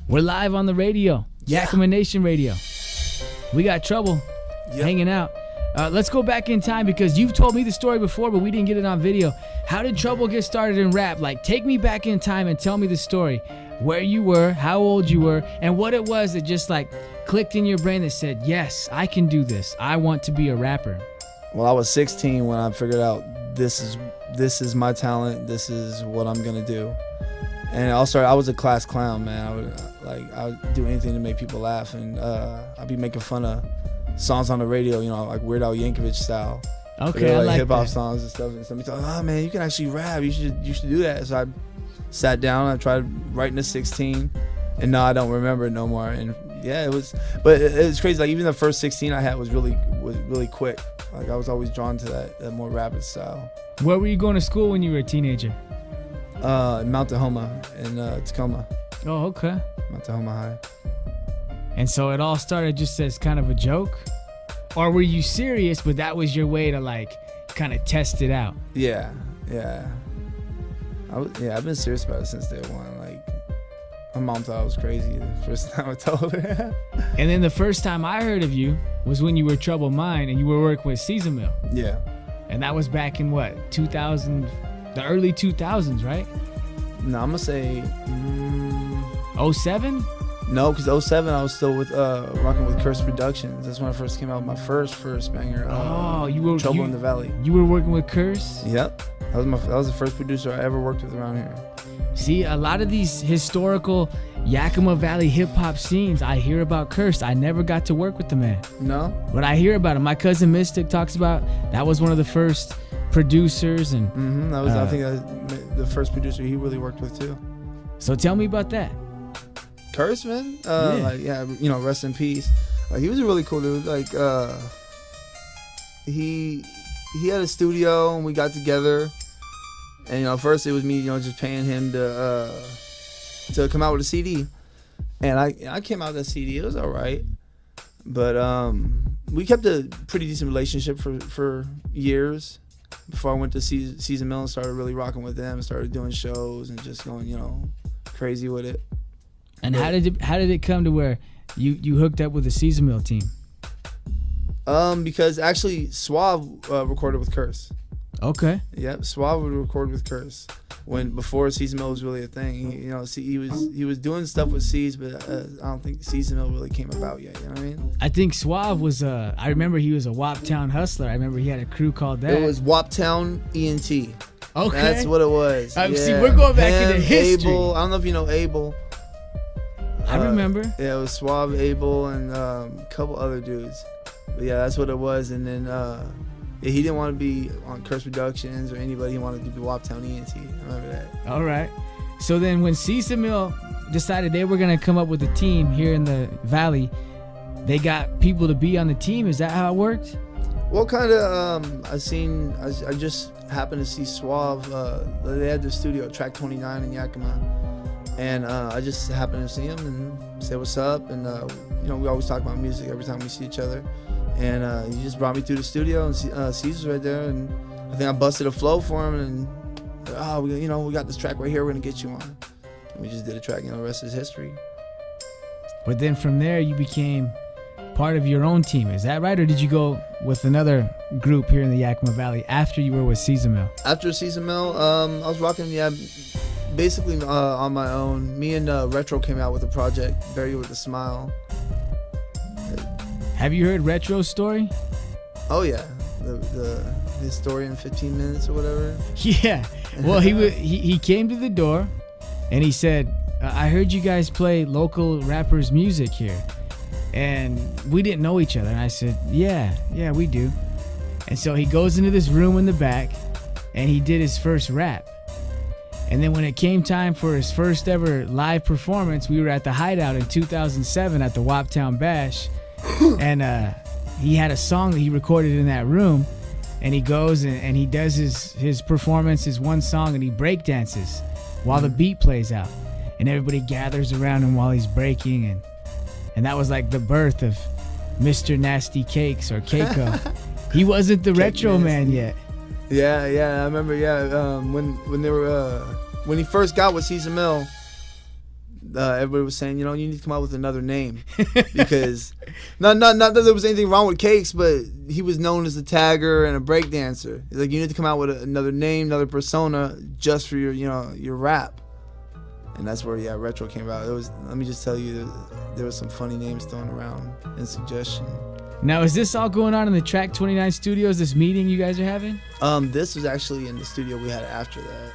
We're live on the radio, Yakama Nation Radio. We got Trouble hanging out. Let's go back in time because you've told me the story before, but we didn't get it on video. How did Trouble get started in rap? Like, take me back in time and tell me the story. Where you were, how old you were, and what it was that just like clicked in your brain that said, yes, I can do this. I want to be a rapper. Well, I was 16 when I figured out this is my talent. This is what I'm gonna do. And I was a class clown, man. I would do anything to make people laugh, and I'd be making fun of songs on the radio, you know, like Weird Al Yankovic style. Okay, I like hip hop that. songs and stuff. And somebody thought, oh man, you can actually rap. You should do that. So I sat down. I tried writing a 16, and no, I don't remember it no more. And yeah, it was crazy. Like even the first 16 I had was really quick. Like I was always drawn to that more rapid style. Where were you going to school when you were a teenager? Mount Tahoma in Tacoma. Oh, okay. Mount Tahoma High. And so it all started just as kind of a joke? Or were you serious, but that was your way to like kind of test it out? Yeah. I've been serious about it since day one. Like, my mom thought I was crazy the first time I told her. And then the first time I heard of you was when you were Trouble Mind and you were working with Caesar Mill. Yeah. And that was back in what, 2000, the early 2000s, right? No, I'm gonna say 07? No, because 07 I was still with rocking with Curse Productions. That's when I first came out with my first banger. Trouble in the Valley. You were working with Curse? Yep. That was the first producer I ever worked with around here. See, a lot of these historical Yakima Valley hip hop scenes, I hear about Curse. I never got to work with the man. No? But I hear about him. My cousin Mystic talks about that was one of the first producers, and that was I think the first producer he really worked with too. So tell me about that. Curse, man. Rest in peace. He was a really cool dude. Like he had a studio and we got together, and first it was me just paying him to come out with a CD, and I came out with that CD. It was all right, but we kept a pretty decent relationship for years before I went to Caesar Mill and started really rocking with them and started doing shows and just going crazy with it. And how did it come to where you hooked up with the Caesar Mill team? Because actually Suave recorded with Curse. Okay. Yep, Suave would record with Curse before Caesar Mill was really a thing. He was doing stuff with C's, but I don't think Caesar Mill really came about yet. You know what I mean? I think Suave was I remember he was a Wop Town hustler. I remember he had a crew called that. It was Wop Town ENT. Okay. That's what it was. See, we're going back into history. Abel. I don't know if you know Abel. I remember. Yeah, it was Suave, Abel, and a couple other dudes. But yeah, that's what it was. And then he didn't want to be on Curse Productions or anybody. He wanted to be Wop Town ENT. I remember that. All right. So then when Caesar Mill decided they were going to come up with a team here in the Valley, they got people to be on the team. Is that how it worked? Well, kind of. I just happened to see Suave. They had their studio at Track 29 in Yakima. And I just happened to see him and say what's up. And, we always talk about music every time we see each other. And he just brought me to the studio, and Caesar's right there. And I think I busted a flow for him. And, we got this track right here we're going to get you on. And we just did a track, the rest is history. But then from there, you became part of your own team. Is that right? Or did you go with another group here in the Yakima Valley after you were with Caesar Mill? After Caesar Mill, I was rocking, basically on my own. Me and Retro came out with a project, Bury You With a Smile. Have you heard Retro's story? Oh yeah, his story in 15 minutes or whatever. Yeah, well he came to the door and he said, I heard you guys play local rappers' music here, and we didn't know each other. And I said, yeah, we do. And so he goes into this room in the back and he did his first rap. And then when it came time for his first ever live performance, we were at the Hideout in 2007 at the Wop Town Bash. And he had a song that he recorded in that room. And he goes and he does his performance, his one song, and he break dances while the beat plays out. And everybody gathers around him while he's breaking. And that was like the birth of Mr. Nasty Cakes, or Keiko. He wasn't the Retro Man yet. Yeah, I remember. When they were when he first got with Caesar Mill, everybody was saying, you need to come out with another name because not that there was anything wrong with Cakes, but he was known as a tagger and a breakdancer. He's like, you need to come out with another name, another persona, just for your rap. And that's where retro came about. Let me just tell you, there was some funny names thrown around and suggestion. Now, is this all going on in the Track 29 studios? This meeting you guys are having? This was actually in the studio we had after that.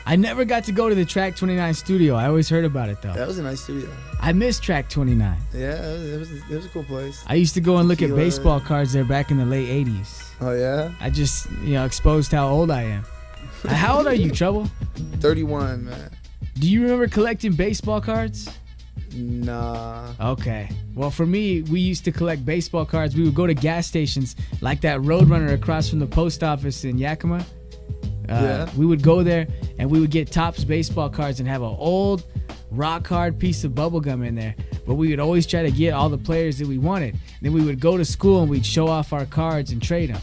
I never got to go to the Track 29 studio. I always heard about it though. That was a nice studio. I miss Track 29. Yeah, it was a cool place. I used to go and look at baseball cards there back in the late 80s. Oh yeah? I just, exposed how old I am. How old are you, Trouble? 31, man. Do you remember collecting baseball cards? Nah. Okay. Well, for me, we used to collect baseball cards. We would go to gas stations like that Roadrunner across from the post office in Yakima. We would go there and we would get Topps baseball cards and have an old rock hard piece of bubble gum in there. But we would always try to get all the players that we wanted. Then we would go to school and we'd show off our cards and trade them.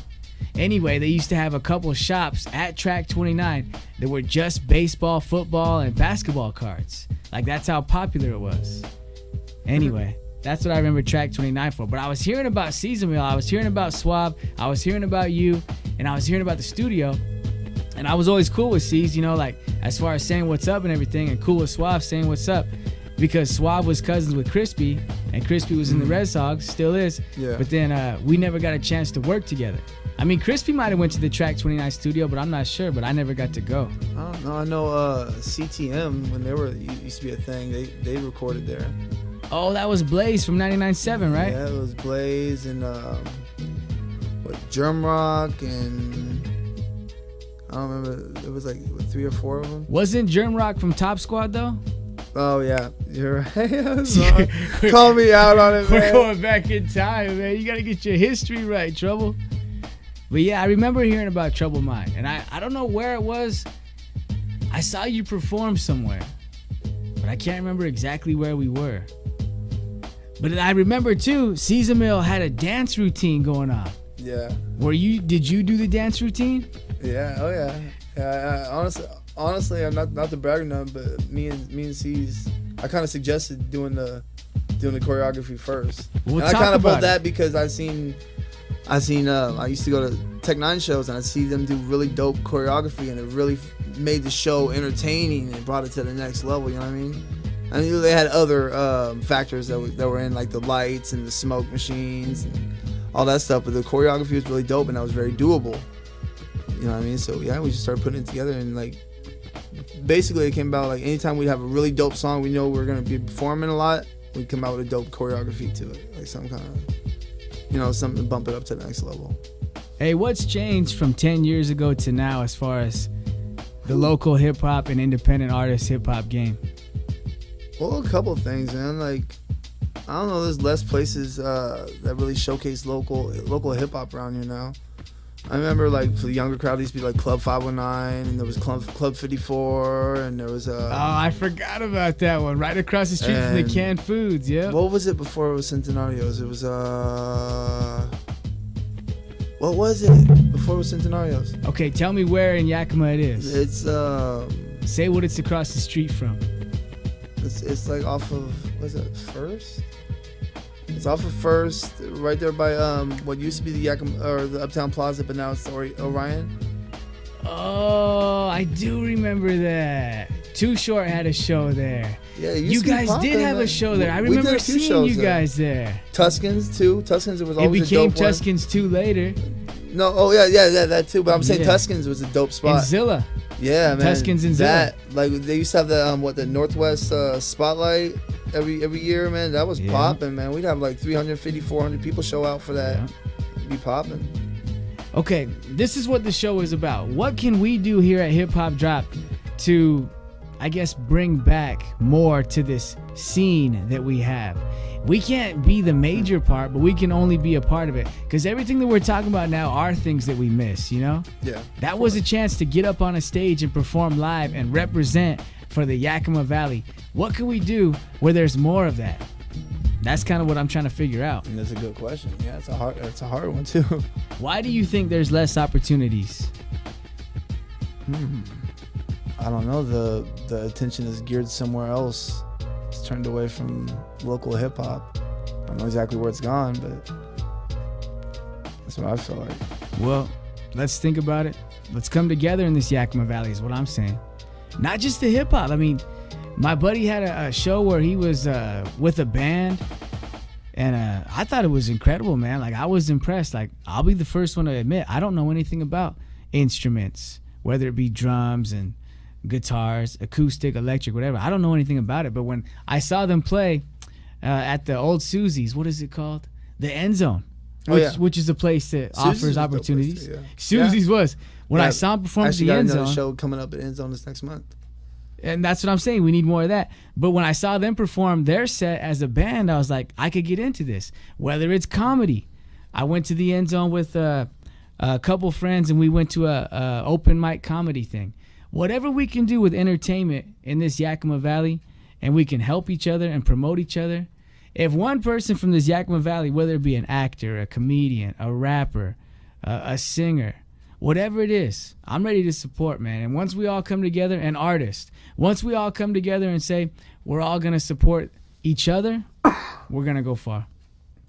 Anyway, they used to have a couple of shops at Track 29 that were just baseball, football, and basketball cards. Like, that's how popular it was. Anyway, that's what I remember Track 29 for. But I was hearing about Season Meal, I was hearing about Suave, I was hearing about you, and I was hearing about the studio. And I was always cool with C's, like as far as saying what's up and everything, and cool with Suave saying what's up. Because Suave was cousins with Crispy, and Crispy was in the Red Sox, still is. Yeah. But then we never got a chance to work together. I mean, Crispy might have went to the Track 29 studio, but I'm not sure. But I never got to go. I don't know. I know CTM, when used to be a thing, they recorded there. Oh, that was Blaze from 99.7, right? Yeah, it was Blaze and Germ Rock and I don't remember. It was like 3 or 4 of them. Wasn't Germ Rock from Top Squad though? Oh yeah, you're right. Call me out on it, man. We're going back in time, man. You gotta get your history right, Trouble. But yeah, I remember hearing about Trouble Mind, and I don't know where it was. I saw you perform somewhere, but I can't remember exactly where we were. But I remember too, Season Mill had a dance routine going on. Yeah. Did you do the dance routine? Yeah. Oh yeah. Yeah. Honestly, I'm not to brag or nothing, but me and C's, I kind of suggested doing the choreography first. We'll and I kind of pulled that because I used to go to Tech 9 shows and I see them do really dope choreography, and it really made the show entertaining and brought it to the next level. You know what I mean? I knew they had other factors that were in, like the lights and the smoke machines and all that stuff, but the choreography was really dope and that was very doable. You know what I mean? So yeah, we just started putting it together, and like basically it came about like anytime we have a really dope song we know we're gonna be performing a lot, we come out with a dope choreography to it, like some kind of, something to bump it up to the next level. Hey, what's changed from 10 years ago to now as far as the local hip hop and independent artist hip hop game? Well, a couple of things, man. Like, I don't know, there's less places that really showcase local hip hop around here now. I remember, like, for the younger crowd, there used to be like Club 519, and there was Club 54, and there was oh, I forgot about that one. Right across the street from the canned foods, yeah. What was it before it was Centenarios? It was what was it before it was Centenarios? Okay, tell me where in Yakima it is. It's say what it's across the street from. It's like off of, what's it, First? It's off of First, right there by what used to be the Yakima or the Uptown Plaza, but now it's Orion. Oh, I do remember that. Too Short had a show there. Yeah, you guys did have a show there. I remember seeing you guys there. Tuskins too. Tuskins, it was always a dope one. It became Tuskins 2 later. No, oh yeah, that too. But I'm saying Tuskins was a dope spot. And Zilla. Yeah, man. Tuskins and Zilla. That, like, they used to have the Northwest Spotlight every year, man. That was popping, man. We'd have like 350, 400 people show out for that. It'd be popping. Okay, this is what the show is about. What can we do here at HipHop Drop to, I guess, bring back more to this scene that we have? We can't be the major part, but we can only be a part of it. Because everything that we're talking about now are things that we miss, you know? Yeah. That was a chance to get up on a stage and perform live and represent for the Yakima Valley. What can we do where there's more of that? That's kind of what I'm trying to figure out. And that's a good question. Yeah, it's a hard one too. Why do you think there's less opportunities? I don't know. The attention is geared somewhere else. just turned away from local hip hop. I don't know exactly where it's gone, but that's what I feel like. Well, let's think about it. Let's come together in this Yakima Valley is what I'm saying. Not just the hip hop. I mean, my buddy had a show where he was with a band, and I thought it was incredible, man. Like, I was impressed. Like, I'll be the first one to admit, I don't know anything about instruments, whether it be drums and guitars, acoustic, electric, whatever. I don't know anything about it. But when I saw them play at the old Susie's, what is it called? The End Zone, which is a place that offers opportunities. Susie's was. When I saw them perform at the End Zone. Actually, got another show coming up at End Zone this next month. And that's what I'm saying. We need more of that. But when I saw them perform their set as a band, I was like, I could get into this. Whether it's comedy. I went to the End Zone with a couple friends, and we went to a open mic comedy thing. Whatever we can do with entertainment in this Yakima Valley, and we can help each other and promote each other. If one person from this Yakima Valley, whether it be an actor, a comedian, a rapper, a singer, whatever it is, I'm ready to support, man. And once we all come together, an artist, once we all come together and say we're all going to support each other, we're going to go far.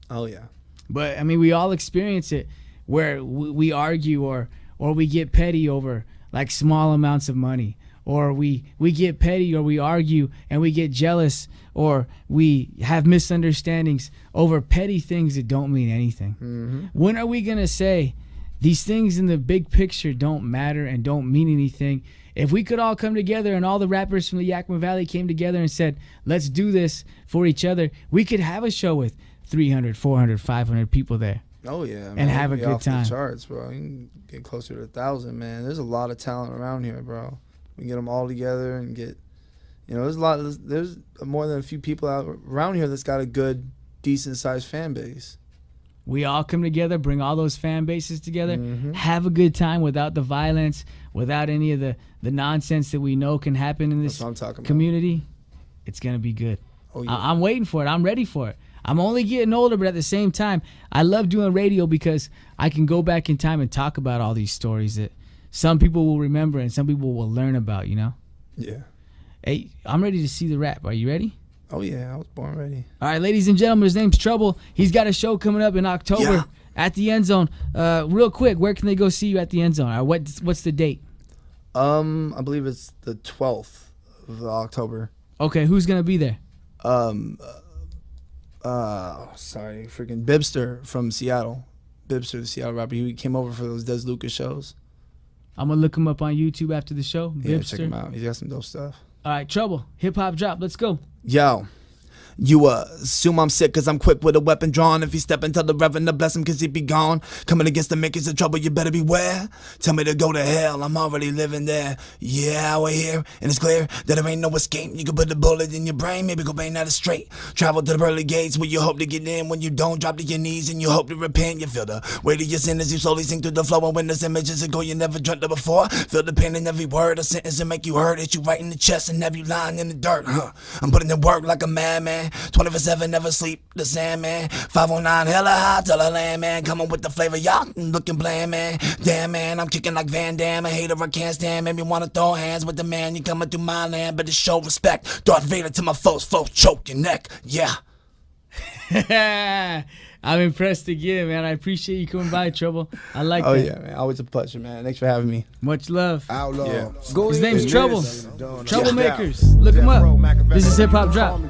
Oh, yeah. But, I mean, we all experience it where we argue or we get petty over, like, small amounts of money. Or we get petty or we argue and we get jealous or we have misunderstandings over petty things that don't mean anything. Mm-hmm. When are we going to say these things in the big picture don't matter and don't mean anything? If we could all come together and all the rappers from the Yakima Valley came together and said, let's do this for each other, we could have a show with 300, 400, 500 people there. Oh, yeah. Man. And have a good time. The charts, bro. You can get closer to 1,000, man. There's a lot of talent around here, bro. We can get them all together and get, there's more than a few people out around here that's got a good, decent-sized fan base. We all come together, bring all those fan bases together, have a good time without the violence, without any of the nonsense that we know can happen in this community. It's going to be good. Oh, yeah. I'm waiting for it. I'm ready for it. I'm only getting older, but at the same time, I love doing radio because I can go back in time and talk about all these stories that some people will remember and some people will learn about, you know? Yeah. Hey, I'm ready to see the rap. Are you ready? Oh, yeah. I was born ready. All right, ladies and gentlemen, his name's Trouble. He's got a show coming up in October at the End Zone. Real quick, where can they go see you at the End Zone? Or what's the date? I believe it's the 12th of October. Okay, who's going to be there? Freaking Bibster from Seattle. Bibster, the Seattle rapper. He came over for those Des Lucas shows. I'm going to look him up on YouTube after the show. Yeah, Bibster. check him out. He's got some dope stuff. All right, Trouble. HipHop Drop. Let's go. Yo. You assume I'm sick cause I'm quick with a weapon drawn. If he step into the reverend to bless him cause he be gone. Coming against the makers of trouble, you better beware. Tell me to go to hell, I'm already living there. Yeah, we're here, and it's clear that there ain't no escape. You can put the bullet in your brain, maybe go bang out it straight. Travel to the pearly gates where you hope to get in. When you don't, drop to your knees and you hope to repent. You feel the weight of your sin as you slowly sink through the flow. And when this images ago you never dreamt of before. Feel the pain in every word, a sentence that make you hurt. Hit you right in the chest and have you lying in the dirt. I'm putting in work like a madman. 24/7, never sleep, the Sandman. 509, hella high, tell a land, man. Coming with the flavor, y'all looking bland, man. Damn, man, I'm kicking like Van Damme. A hater I can't stand, made me wanna throw hands with the man. You coming through my land, better show respect. Darth Vader to my foes choke your neck, yeah. I'm impressed again, man. I appreciate you coming by, Trouble. I like that. Oh, yeah, man. Always a pleasure, man. Thanks for having me. Much love. Outlaw. Yeah. His name's Trouble. Troublemakers. Look him up. This is HipHop Drop.